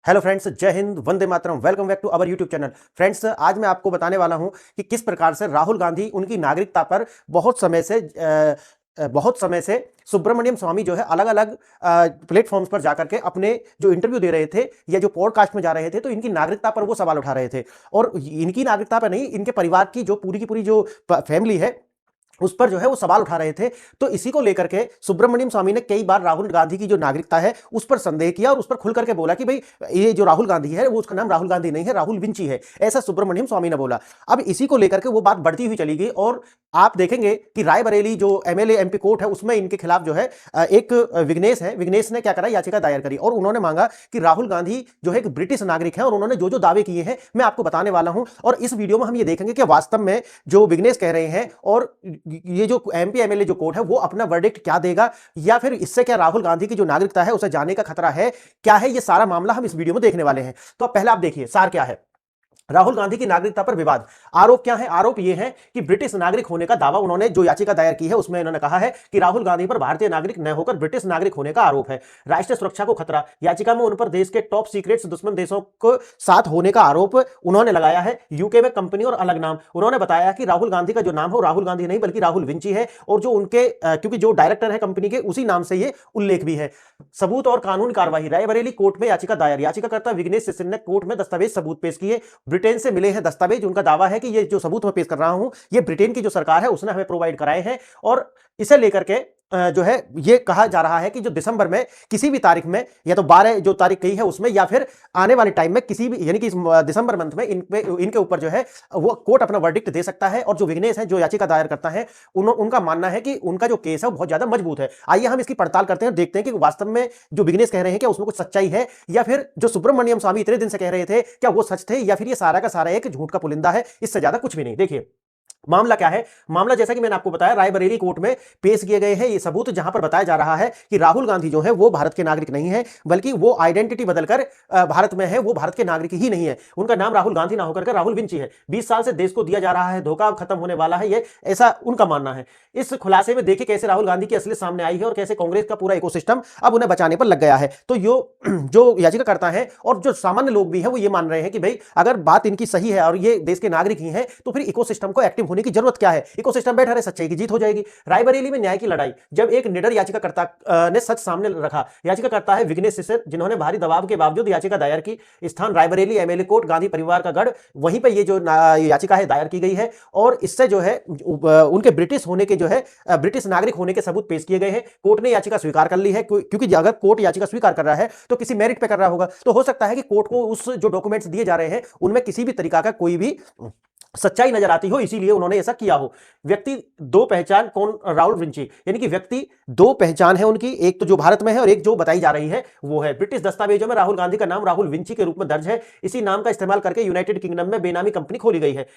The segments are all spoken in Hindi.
Hello friends, Jai Hind, Vande Mataram. Welcome back to our YouTube channel. Friends, आज मैं आपको बताने वाला हूं कि किस प्रकार से राहुल गांधी उनकी नागरिकता पर बहुत समय से सुब्रमण्यम स्वामी जो है अलग अलग प्लेटफॉर्म्स पर जाकर के अपने जो इंटरव्यू दे रहे थे या जो पॉडकास्ट में जा रहे थे, तो इनकी नागरिकता पर वो सवाल उठा रहे थे। और इनकी नागरिकता पर नहीं, इनके परिवार की पूरी जो फैमिली है उस पर जो है वो सवाल उठा रहे थे। तो इसी को लेकर के सुब्रमण्यम स्वामी ने कई बार राहुल गांधी की जो नागरिकता है उस पर संदेह किया और उस पर खुल करके बोला कि भाई ये जो राहुल गांधी है वो उसका नाम राहुल गांधी नहीं है, राहुल विंची है। ऐसा सुब्रमण्यम स्वामी ने बोला। अब इसी को लेकर के वो बात बढ़ती हुई चली गई और आप देखेंगे कि रायबरेली जो एमएलए एमपी कोर्ट है उसमें इनके खिलाफ जो है एक विघ्नेश ने क्या करा, याचिका दायर करी और उन्होंने मांगा कि राहुल गांधी जो है एक ब्रिटिश नागरिक है और उन्होंने जो जो दावे किए हैं मैं आपको बताने वाला हूं। और इस वीडियो में हम ये देखेंगे कि वास्तव में जो विघ्नेश कह रहे हैं और ये जो एमपी एमएलए जो कोर्ट है वो अपना वर्डिक्ट क्या देगा, या फिर इससे क्या राहुल गांधी की जो नागरिकता है उसे जाने का खतरा है, क्या है, ये सारा मामला हम इस वीडियो में देखने वाले हैं। तो पहले आप देखिए सार क्या है। राहुल गांधी की नागरिकता पर विवाद। आरोप क्या है? आरोप यह है कि ब्रिटिश नागरिक होने का दावा उन्होंने जो याचिका दायर की है उसमें इन्होंने कहा है कि राहुल गांधी पर भारतीय नागरिक न होकर ब्रिटिश नागरिक होने का आरोप है। राष्ट्रीय सुरक्षा को खतरा। याचिका में उन पर देश के टॉप सीक्रेट्स दुश्मन देशों को साथ होने का आरोप उन्होंने लगाया है। यूके में कंपनी और अलग नाम। उन्होंने बताया कि राहुल गांधी का जो नाम है राहुल गांधी नहीं बल्कि राहुल विंची है और जो उनके क्योंकि जो डायरेक्टर है कंपनी के उसी नाम से ये उल्लेख भी है। सबूत और कानून कार्रवाई। रायबरेली कोर्ट में याचिका दायर। याचिकाकर्ता विघ्नेश सिसर ने कोर्ट में दस्तावेज सबूत पेश किए। ब्रिटेन से मिले हैं दस्तावेज। उनका दावा है कि ये जो सबूत मैं पेश कर रहा हूं ये ब्रिटेन की जो सरकार है उसने हमें प्रोवाइड कराए हैं और इसे लेकर के जो है ये कहा जा रहा है कि जो दिसंबर में किसी भी तारीख में या तो 12 जो तारीख कही है उसमें या फिर आने वाले टाइम में किसी भी यानी कि दिसंबर मंथ में इनके ऊपर जो है वो कोर्ट अपना वर्डिक्ट दे सकता है। और जो विघ्नेश है जो याचिका दायर करता है उनका मानना है कि उनका जो केस है वो बहुत ज्यादा मजबूत है। आइए हम इसकी पड़ताल करते हैं, देखते हैं कि वास्तव में जो विघ्नेश कह रहे हैं क्या उसमें कुछ सच्चाई है या फिर जो सुब्रमण्यम स्वामी इतने दिन से कह रहे थे क्या वो सच थे या फिर ये सारा का सारा एक झूठ का पुलिंदा है, इससे ज्यादा कुछ भी नहीं। देखिए मामला क्या है। मामला जैसा कि मैंने आपको बताया रायबरेली कोर्ट में पेश किए गए हैं ये सबूत, जहां पर बताया जा रहा है कि राहुल गांधी जो है वो भारत के नागरिक नहीं है बल्कि वो आइडेंटिटी बदलकर भारत में है, वो भारत के नागरिक ही नहीं है। उनका नाम राहुल गांधी ना होकर के राहुल विंची है। 20 साल से देश को दिया जा रहा है धोखा, खत्म होने वाला है ये, ऐसा उनका मानना है। इस खुलासे में देखिए कैसे राहुल गांधी की असलियत सामने आई है और कैसे कांग्रेस का पूरा इकोसिस्टम अब उन्हें बचाने पर लग गया है। तो जो याचिका करता है और जो सामान्य लोग भी है वो ये मान रहे हैं कि भाई अगर बात इनकी सही है और ये देश के नागरिक ही है तो फिर इकोसिस्टम को एक्टिव होने की जरूरत क्या है। इकोसिस्टम बैठा रहे, सच्चाई की जीत हो जाएगी। रायबरेली में न्याय की लड़ाई। जब एक निडर याचिकाकर्ता ने सच सामने रखा। याचिकाकर्ता है विघ्नेश सिसर जिन्होंने भारी दबाव के बावजूद याचिका दायर की। स्थान रायबरेली एमएलए कोर्ट, गांधी परिवार का गढ़, वहीं पर ये जो याचिका है दायर की गई है और इससे जो है उनके ब्रिटिश होने के जो है ब्रिटिश नागरिक होने के सबूत पेश किए गए हैं। कोर्ट ने याचिका स्वीकार कर ली है क्योंकि अगर कोर्ट याचिका स्वीकार कर रहा है तो किसी मेरिट पे कर रहा होगा। तो हो सकता है कि कोर्ट को उस जो डॉक्यूमेंट्स दिए जा रहे हैं उनमें किसी भी तरीका का कोई भी सच्चाई नजर आती हो, इसीलिए उन्होंने ऐसा किया हो। व्यक्ति दो पहचान कौन? राहुल विंची। यानी कि व्यक्ति दो पहचान है उनकी, एक तो जो भारत में है और एक जो बताई जा रही है वो है। ब्रिटिश दस्तावेजों में राहुल गांधी का नाम राहुल विंची के रूप में दर्ज है। इसी नाम का इस्तेमाल करके यूनाइटेड किंगडम में बेनामी कंपनी खोली गई है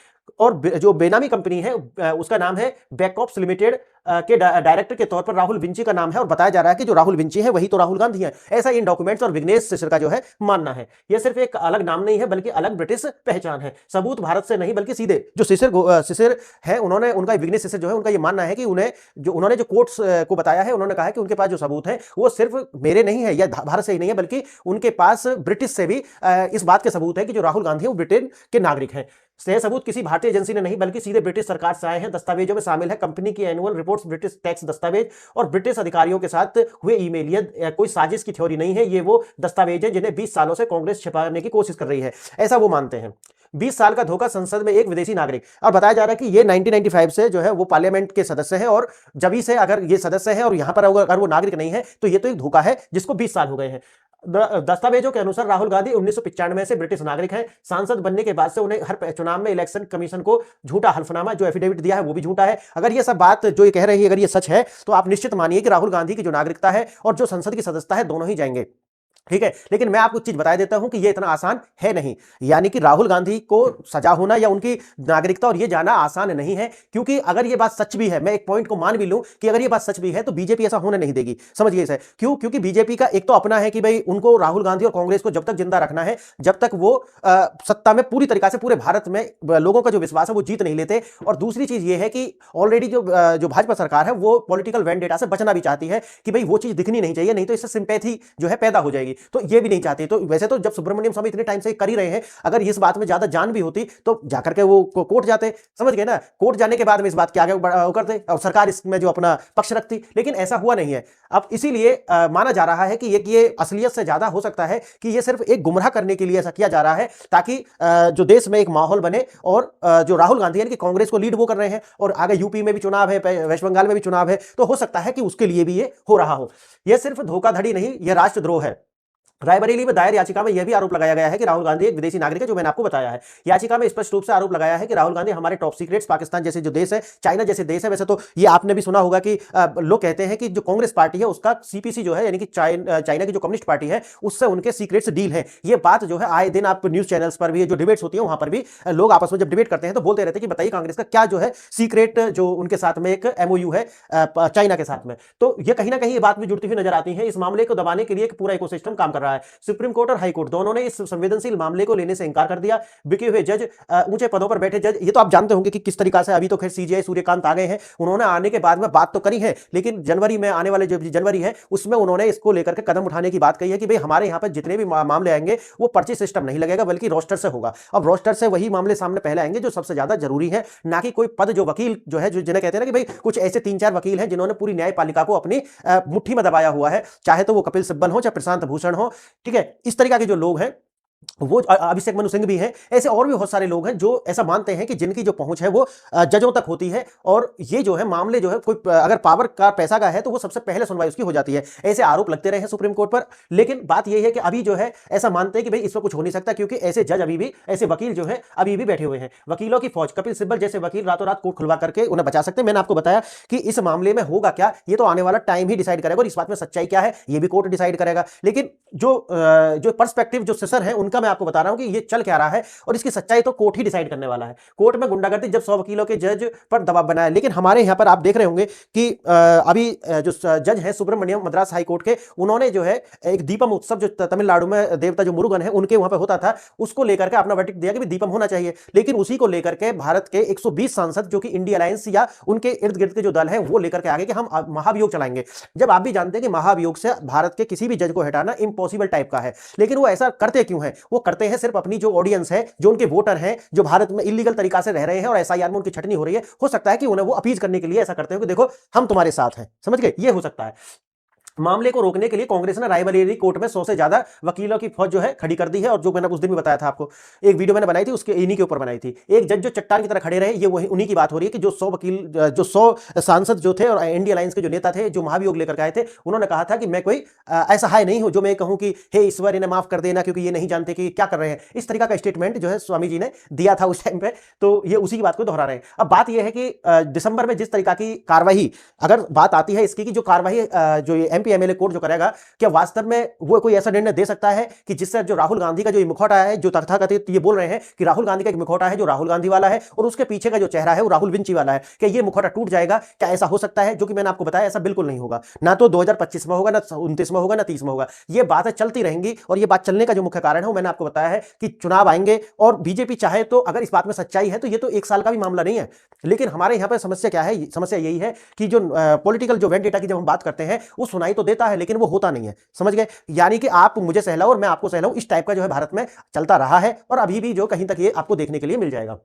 और जो बेनामी कंपनी है उसका नाम है बैकऑप्स लिमिटेड के डायरेक्टर के तौर पर राहुल विंची का नाम है और बताया जा रहा है कि जो राहुल विंची है वही तो राहुल गांधी है। ऐसा इन डॉक्यूमेंट्स और विघ्नेश सिसर का जो है मानना है। यह सिर्फ एक अलग नाम नहीं है बल्कि अलग ब्रिटिश पहचान है। सबूत भारत से नहीं बल्कि सीधे जो सिसर है उन्होंने उनका विघ्नेश सिसर जो है उनका यह मानना है कि उन्होंने जो कोर्ट्स को बताया है उन्होंने कहा है कि उनके पास जो सबूत है वो सिर्फ मेरे नहीं है या भारत से ही नहीं है बल्कि उनके पास ब्रिटिश से भी इस बात के सबूत है कि जो राहुल गांधी है वो ब्रिटेन के नागरिक हैं। सबूत किसी भारतीय एजेंसी ने नहीं बल्कि सीधे ब्रिटिश सरकार से आए हैं। दस्तावेजों में शामिल है कंपनी की एनुअल रिपोर्ट्स, ब्रिटिश टैक्स दस्तावेज और ब्रिटिश अधिकारियों के साथ हुए ईमेल। ये कोई साजिश की थ्योरी नहीं है, ये वो दस्तावेज है जिन्हें 20 सालों से कांग्रेस छिपाने की कोशिश कर रही है, ऐसा वो मानते हैं। 20 साल का धोखा, संसद में एक विदेशी नागरिक। और बताया जा रहा है कि ये 1995 से जो है वो पार्लियामेंट के सदस्य है और जब से अगर ये सदस्य है और यहां पर अगर वो नागरिक नहीं है तो ये तो एक धोखा है जिसको 20 साल हो गए हैं। दस्तावेजों के अनुसार राहुल गांधी 1995 से ब्रिटिश नागरिक हैं। सांसद बनने के बाद से उन्हें हर चुनाव में इलेक्शन कमीशन को झूठा हल्फनामा जो एफिडेविट दिया है वो भी झूठा है। अगर ये सब बात जो ये कह रहे हैं अगर ये सच है तो आप निश्चित मानिए कि राहुल गांधी की जो नागरिकता है और जो संसद की सदस्यता है दोनों ही जाएंगे। ठीक है, लेकिन मैं आपको चीज बता देता हूं कि ये इतना आसान है नहीं। यानी कि राहुल गांधी को सजा होना या उनकी नागरिकता और ये जाना आसान नहीं है, क्योंकि अगर ये बात सच भी है, मैं एक पॉइंट को मान भी लूं कि अगर ये बात सच भी है तो बीजेपी ऐसा होने नहीं देगी। समझिए इसे। क्यों? क्योंकि बीजेपी का एक तो अपना है कि भाई उनको राहुल गांधी और कांग्रेस को जब तक जिंदा रखना है जब तक वो सत्ता में पूरी तरीका से पूरे भारत में लोगों का जो विश्वास है वो जीत नहीं लेते। और दूसरी चीज ये है कि ऑलरेडी जो भाजपा सरकार है वो पॉलिटिकल वेंडेटा से बचना भी चाहती है कि भाई वो चीज दिखनी नहीं चाहिए, नहीं तो इससे सिंपैथी जो है पैदा हो जाएगी। जाएगी, तो ये भी नहीं चाहती। तो वैसे तो जब सुब्रमण्यम स्वामी इतने टाइम से कर ही रहे हैं, अगर इस बात में ज्यादा जान भी होती तो जाकर के वो कोर्ट जाते, समझ गए ना, कोर्ट जाने के बाद में इस बात के आगे करते और सरकार इसमें जो अपना पक्ष रखती, लेकिन ऐसा हुआ नहीं है। अब इसीलिए माना जा रहा है कि ये असलियत से ज्यादा हो सकता है कि ये सिर्फ एक गुमराह करने के लिए ऐसा किया जा रहा है, ताकि जो देश में एक माहौल बने और जो राहुल गांधी यानी कि कांग्रेस को लीड वो कर रहे हैं और आगे यूपी में भी चुनाव है, वेस्ट बंगाल में भी चुनाव है, तो हो सकता है कि उसके लिए भी ये हो रहा हो। यह सिर्फ धोखाधड़ी नहीं, यह राष्ट्रद्रोह है। रायबरेली में दायर याचिका में यह भी आरोप लगाया गया है कि राहुल गांधी एक विदेशी नागरिक है, जो मैंने आपको बताया है। याचिका में स्पष्ट रूप से आरोप लगाया है कि राहुल गांधी हमारे टॉप सीक्रेट्स, पाकिस्तान जैसे जो देश है, चाइना जैसे देश है, वैसे तो ये आपने भी सुना होगा कि लोग कहते हैं कि जो कांग्रेस पार्टी है उसका सीपीसी जो है यानी कि चाइना की जो कम्युनिस्ट पार्टी है उससे उनके सीक्रेट्स डील है। ये बात जो है आए दिन आप न्यूज चैनल्स पर भी जो डिबेट्स होती है वहां पर भी लोग आपस में जब डिबेट करते हैं तो बोलते रहते हैं कि बताइए कांग्रेस का क्या जो है सीक्रेट जो उनके साथ में एक एमओयू है चाइना के साथ में। तो ये कहीं ना कहीं ये बात भी जुड़ती हुई नजर आती है। इस मामले को दबाने के लिए एक पूरा इकोसिस्टम काम कर रहा है। सुप्रीम कोर्ट और हाई कोर्ट दोनों ने इस संवेदनशील मामले को लेने से इंकार कर दिया। बिके हुए जज, ऊंचे पदों पर बैठे जज, ये तो आप जानते होंगे कि किस तरीका से, अभी तो खैर सीजीआई सूर्यकांत आ गए हैं, उन्होंने आने के बाद में बात तो करी है, लेकिन जनवरी में आने वाले जो जनवरी है उसमें उन्होंने इसको लेकर के कदम उठाने की बात कही है कि भाई हमारे यहां पर जितने भी मामले आएंगे वो पर्ची सिस्टम नहीं लगेगा बल्कि रोस्टर से होगा। अब रोस्टर से वही मामले सामने पहले आएंगे जो सबसे ज्यादा जरूरी है, ना कि कोई पद जो वकील जो है, जो जिन्हें कहते हैं ना कि भाई कुछ ऐसे 3-4 वकील हैं जिन्होंने पूरी न्यायपालिका को अपनी मुट्ठी में दबाया हुआ है, चाहे तो वो कपिल सिब्बल हो चाहे प्रशांत भूषण हो, ठीक है, इस तरीका के जो लोग हैं, वो अभिषेक मनु सिंह भी हैं, ऐसे और भी बहुत सारे लोग हैं जो ऐसा मानते हैं कि जिनकी जो पहुंच है वो जजों तक होती है और ये जो है मामले जो है कोई अगर पावर का पैसा का है तो वो सबसे पहले सुनवाई उसकी हो जाती है। ऐसे आरोप लगते रहे हैं सुप्रीम कोर्ट पर, लेकिन बात यह है कि अभी जो है ऐसा मानते हैं कि भाई इसमें कुछ हो नहीं सकता, क्योंकि ऐसे जज अभी भी, ऐसे वकील जो है अभी भी बैठे हुए हैं। वकीलों की फौज, कपिल सिब्बल जैसे वकील रातों रात कोर्ट खुलवा करके उन्हें बचा सकते हैं। मैंने आपको बताया कि इस मामले में होगा क्या, ये तो आने वाला टाइम ही डिसाइड करेगा और इस बात में सच्चाई क्या है ये भी कोर्ट डिसाइड करेगा। लेकिन जो पर्सपेक्टिव जो सिसर है उनका मैं आपको बता रहा हूं कि ये चल क्या रहा है और इसकी सच्चाई तो कोर्ट ही डिसाइड करने वाला है। कोर्ट में गुंडागर्दी जब 100 वकीलों के जज पर दबाव बनाया, लेकिन हमारे यहां पर आप देख रहे होंगे कि अभी जो जज है सुब्रमण्यम मद्रास हाई कोर्ट के, उन्होंने जो है एक दीपम उत्सव जो तमिलनाडु में देवता जो मुरुगन है उनके वहां पर होता था, उसको लेकर के अपना वर्डिक्ट दिया कि दीपम होना चाहिए। लेकिन उसी को लेकर के भारत के 120 सांसद जो कि इंडिया अलायंस या उनके इर्द गिर्द के जो दल है वो लेकर के आगे कि हम महाभियोग चलाएंगे, जब आप भी जानते हैं कि महाभियोग से भारत के किसी भी जज को हटाना इम्पॉसिबल टाइप का है। लेकिन वो ऐसा करते क्यों है? वो करते हैं सिर्फ अपनी जो ऑडियंस है, जो उनके वोटर हैं, जो भारत में इलीगल तरीका से रह रहे हैं और एसआईआर में उनकी छटनी हो रही है, हो सकता है कि उन्हें वो अपीज करने के लिए ऐसा करते हो कि देखो हम तुम्हारे साथ हैं, समझ गए, ये हो सकता है। मामले को रोकने के लिए कांग्रेस ने रायबरेली कोर्ट में 100 से ज्यादा वकीलों की फौज जो है खड़ी कर दी है। और जो मैंने उस दिन भी बताया था आपको, एक वीडियो मैंने बनाई थी उसके इन्हीं के ऊपर बनाई थी। एक जज जो चट्टान की तरह खड़े रहे, ये वही उन्हीं की बात हो रही है कि जो 100 वकील, जो 100 सांसद जो थे और इंडिया अलायंस के जो नेता थे जो महाभियोग लेकर आए थे, उन्होंने कहा था कि मैं कोई ऐसा हाय नहीं हूं जो मैं कहूं कि हे ईश्वर इन्हें माफ कर देना क्योंकि ये नहीं जानते कि क्या कर रहे हैं। इस तरीका का स्टेटमेंट जो है स्वामी जी ने दिया था उस टाइम पे, तो ये उसी की बात को दोहरा रहे हैं। अब बात यह है कि दिसंबर में जिस तरीका की कार्रवाई, अगर बात आती है इसकी कि जो कार्रवाई जो एमपी एमएलए कोर्ट जो करेगा, क्या वास्तव में वो कोई ऐसा निर्णय दे सकता है कि जिससे जो राहुल गांधी का जो मुखौटा है, जो तथाकथित ये बोल रहे हैं कि राहुल गांधी का एक मुखौटा है जो राहुल गांधी वाला है और उसके पीछे का जो चेहरा है वो राहुल विंची वाला है, क्या ये मुखौटा टूट जाएगा? क्या ऐसा हो सकता है? जो कि मैंने आपको बताया ऐसा बिल्कुल नहीं होगा, ना तो 2025 में होगा, ना 29 में होगा, ना 30 में होगा। ये बातें चलती रहेंगी और ये बात चलने का जो मुख्य कारण है वो मैंने आपको बताया है कि चुनाव आएंगे और बीजेपी चाहे तो, अगर इस बात में सच्चाई है तो ये तो 1 साल का भी मामला नहीं है। लेकिन हमारे यहां पर समस्या क्या है? समस्या यही है कि जो पॉलिटिकल जो वेंडेटा की जब हम बात करते हैं वो सुनाई तो देता है लेकिन वो होता नहीं है, समझ गए? यानी कि आप मुझे सहलाओ और मैं आपको सहलाऊं, इस टाइप का जो है भारत में चलता रहा है और अभी भी जो कहीं तक ये आपको देखने के लिए मिल जाएगा।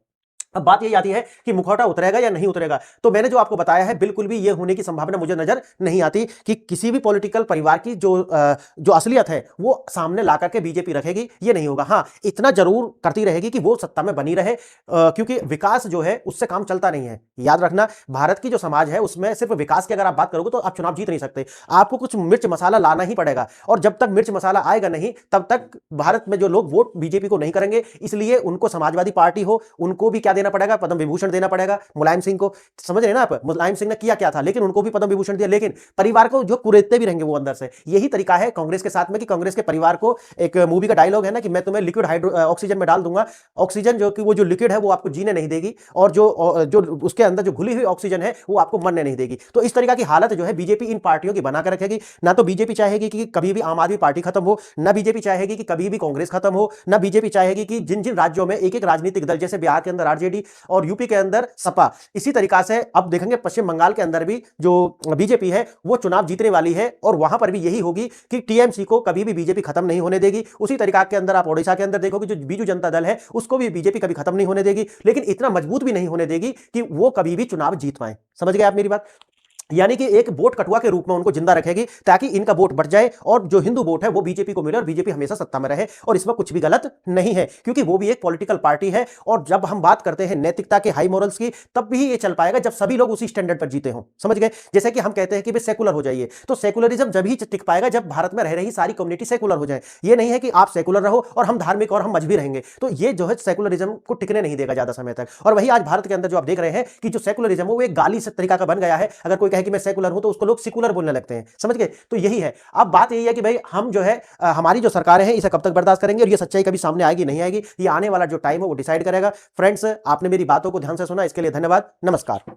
अब बात यही आती है कि मुखौटा उतरेगा या नहीं उतरेगा, तो मैंने जो आपको बताया है बिल्कुल भी ये होने की संभावना मुझे नजर नहीं आती कि किसी भी पॉलिटिकल परिवार की जो असलियत है वो सामने ला करके बीजेपी रखेगी, ये नहीं होगा। हाँ, इतना जरूर करती रहेगी कि वो सत्ता में बनी रहे, क्योंकि विकास जो है उससे काम चलता नहीं है। याद रखना, भारत की जो समाज है उसमें सिर्फ विकास की अगर आप बात करोगे तो आप चुनाव जीत नहीं सकते, आपको कुछ मिर्च मसाला लाना ही पड़ेगा और जब तक मिर्च मसाला आएगा नहीं तब तक भारत में जो लोग वोट बीजेपी को नहीं करेंगे। इसलिए उनको समाजवादी पार्टी हो उनको भी क्या देना पड़ेगा? पद्म विभूषण देना पड़ेगा। मुलायम सिंह को समझ रहे हैं ना आप, मुलायम सिंह ने किया क्या था, लेकिन उनको भी पद्म विभूषण दिया, लेकिन परिवार को जो कुरेदते भी रहेंगे वो अंदर से। यही तरीका है कांग्रेस के साथ में कि कांग्रेस के परिवार को, एक मूवी का डायलॉग है ना कि मैं तुम्हें लिक्विड ऑक्सीजन में डाल दूंगा, ऑक्सीजन जो कि वो जो लिक्विड है वो आपको जीने नहीं देगी और जो उसके अंदर जो घुली हुई ऑक्सीजन है वो आपको मरने नहीं देगी। तो इस तरीका की हालत जो है बीजेपी इन पार्टियों की बना कर रखेगी। ना तो बीजेपी चाहेगी कि कभी भी आम आदमी पार्टी खत्म हो, ना बीजेपी चाहेगी कि कभी भी कांग्रेस खत्म हो, ना बीजेपी चाहेगी कि जिन जिन राज्यों में एक एक राजनीतिक दल, जैसे बिहार के अंदर आरजेडी आरजेडी और यूपी के अंदर सपा। इसी तरीका से अब देखेंगे पश्चिम बंगाल के अंदर भी जो बीजेपी है वो चुनाव जीतने वाली है और वहां पर भी यही होगी कि टीएमसी को कभी भी बीजेपी खत्म नहीं होने देगी। उसी तरीका के अंदर आप ओडिशा के अंदर देखोगे जो बीजू जनता दल है उसको भी बीजेपी कभी खत्म नहीं होने देगी, लेकिन इतना मजबूत भी नहीं होने देगी कि वो कभी भी चुनाव जीत पाए। समझ गए आप मेरी बात? यानी कि एक वोट कटुआ के रूप में उनको जिंदा रखेगी ताकि इनका वोट बढ़ जाए और जो हिंदू वोट है वो बीजेपी को मिले और बीजेपी हमेशा सत्ता में रहे। और इसमें कुछ भी गलत नहीं है क्योंकि वो भी एक पॉलिटिकल पार्टी है। और जब हम बात करते हैं नैतिकता के, हाई मोरल्स की, तब भी ये चल पाएगा जब सभी लोग उसी स्टैंडर्ड पर जीते हों। समझ गए? जैसे कि हम कहते हैं कि भाई सेकुलर हो जाइए, तो सेकुलरिज्म जब ही टिक पाएगा जब भारत में रह रही सारी कम्युनिटी सेकुलर हो जाए। ये नहीं है कि आप सेकुलर रहो और हम धार्मिक और हम मजहबी रहेंगे, तो ये जो है सेकुलरिज्म को टिकने नहीं देगा ज्यादा समय तक। और वही आज भारत के अंदर जो आप देख रहे हैं कि जो सेकुलरिज्म है वो एक गाली से तरीका का बन गया है। अगर कोई कहे कि मैं सेकुलर हूं तो उसको लोग सिकुलर बोलने लगते हैं। समझ गए? तो यही है। अब बात यही है कि भाई हम जो है हमारी जो सरकारें हैं इसे कब तक बर्दाश्त करेंगे और ये सच्चाई कभी सामने आएगी नहीं आएगी, ये आने वाला जो टाइम है वो डिसाइड करेगा। फ्रेंड्स, आपने मेरी बातों को ध्यान से सुना, इसके लिए धन्यवाद। नमस्कार।